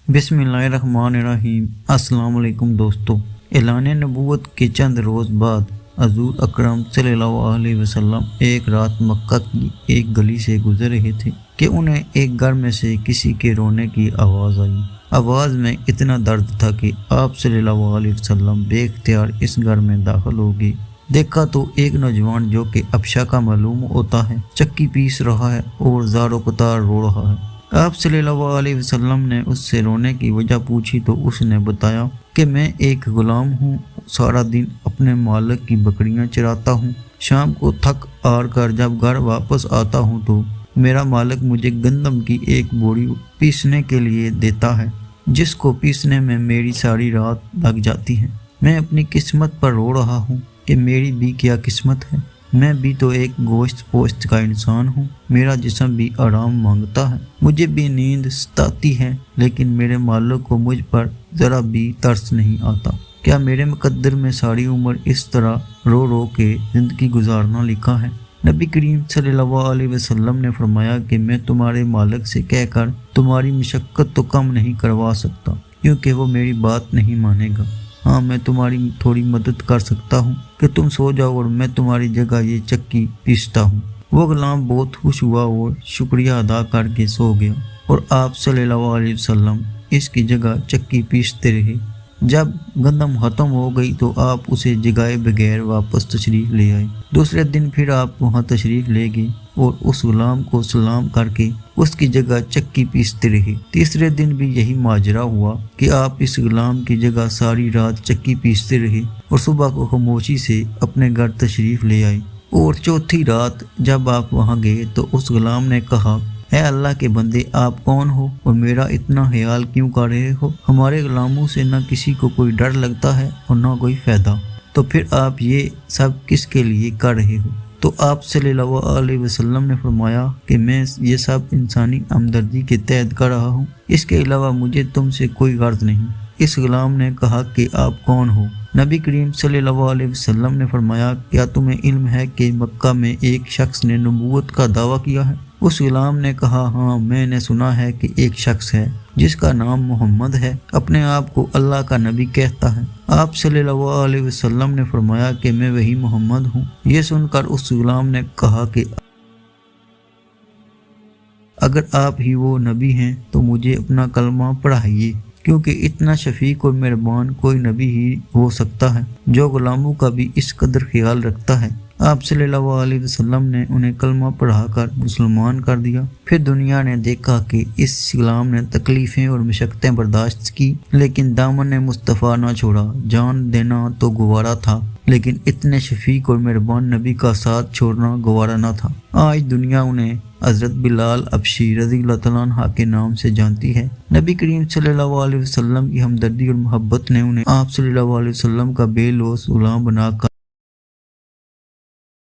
بسم اللہ الرحمن الرحیم۔ السلام علیکم دوستو۔ اعلان نبوت کے چند روز بعد حضور اکرم صلی اللہ علیہ وسلم ایک رات مکہ کی ایک گلی سے گزر رہے تھے کہ انہیں ایک گھر میں سے کسی کے رونے کی آواز آئی۔ آواز میں اتنا درد تھا کہ آپ صلی اللہ علیہ وسلم بے اختیار اس گھر میں داخل ہو گئے۔ دیکھا تو ایک نوجوان جو کہ ابشا کا معلوم ہوتا ہے چکی پیس رہا ہے اور زارو قطار رو رہا ہے۔ آپ صلی اللہ علیہ وسلم نے اس سے رونے کی وجہ پوچھی تو اس نے بتایا کہ میں ایک غلام ہوں، سارا دن اپنے مالک کی بکریاں چراتا ہوں، شام کو تھک ہار کر جب گھر واپس آتا ہوں تو میرا مالک مجھے گندم کی ایک بوری پیسنے کے لیے دیتا ہے، جس کو پیسنے میں میری ساری رات لگ جاتی ہے۔ میں اپنی قسمت پر رو رہا ہوں کہ میری بھی کیا قسمت ہے، میں بھی تو ایک گوشت پوشت کا انسان ہوں، میرا جسم بھی آرام مانگتا ہے، مجھے بھی نیند ستاتی ہے، لیکن میرے مالک کو مجھ پر ذرا بھی ترس نہیں آتا۔ کیا میرے مقدر میں ساری عمر اس طرح رو رو کے زندگی گزارنا لکھا ہے؟ نبی کریم صلی اللہ علیہ وسلم نے فرمایا کہ میں تمہارے مالک سے کہہ کر تمہاری مشقت تو کم نہیں کروا سکتا، کیونکہ وہ میری بات نہیں مانے گا۔ ہاں، میں تمہاری تھوڑی مدد کر سکتا ہوں کہ تم سو جاؤ اور میں تمہاری جگہ یہ چکی پیستا ہوں۔ وہ غلام بہت خوش ہوا اور شکریہ ادا کر کے سو گیا اور آپ صلی اللہ علیہ وسلم اس کی جگہ چکی پیستے رہے۔ جب گندم ختم ہو گئی تو آپ اسے جگائے بغیر واپس تشریف لے آئے۔ دوسرے دن پھر آپ وہاں تشریف لے گئے اور اس غلام کو سلام کر کے اس کی جگہ چکی پیستے رہے۔ تیسرے دن بھی یہی ماجرا ہوا کہ آپ اس غلام کی جگہ ساری رات چکی پیستے رہے اور صبح کو خاموشی سے اپنے گھر تشریف لے آئے۔ اور چوتھی رات جب آپ وہاں گئے تو اس غلام نے کہا، اے اللہ کے بندے، آپ کون ہو اور میرا اتنا خیال کیوں کر رہے ہو؟ ہمارے غلاموں سے نہ کسی کو کوئی ڈر لگتا ہے اور نہ کوئی فائدہ، تو پھر آپ یہ سب کس کے لیے کر رہے ہو؟ تو آپ صلی اللہ علیہ وسلم نے فرمایا کہ میں یہ سب انسانی ہمدردی کے تحت کر رہا ہوں، اس کے علاوہ مجھے تم سے کوئی غرض نہیں۔ اس غلام نے کہا کہ آپ کون ہو؟ نبی کریم صلی اللہ علیہ وسلم نے فرمایا، کیا تمہیں علم ہے کہ مکہ میں ایک شخص نے نبوت کا دعویٰ کیا ہے؟ اس غلام نے کہا، ہاں، میں نے سنا ہے کہ ایک شخص ہے جس کا نام محمد ہے، اپنے آپ کو اللہ کا نبی کہتا ہے۔ آپ صلی اللہ علیہ وسلم نے فرمایا کہ میں وہی محمد ہوں۔ یہ سن کر اس غلام نے کہا کہ اگر آپ ہی وہ نبی ہیں تو مجھے اپنا کلمہ پڑھائیے، کیونکہ اتنا شفیق اور مہربان کوئی نبی ہی ہو سکتا ہے جو غلاموں کا بھی اس قدر خیال رکھتا ہے۔ آپ صلی اللہ علیہ وسلم نے انہیں کلمہ پڑھا کر مسلمان کر دیا۔ پھر دنیا نے دیکھا کہ اس غلام نے تکلیفیں اور مشقتیں برداشت کی، لیکن دامن مصطفیٰ نہ چھوڑا۔ جان دینا تو گوارا تھا، لیکن اتنے شفیق اور مہربان نبی کا ساتھ چھوڑنا گوارا نہ تھا۔ آج دنیا انہیں حضرت بلال حبشی رضی اللہ تعالیٰ عنہ کے نام سے جانتی ہے۔ نبی کریم صلی اللہ علیہ وسلم کی ہمدردی اور محبت نے انہیں آپ صلی اللہ علیہ وسلم کا بے لوث غلام بنا کر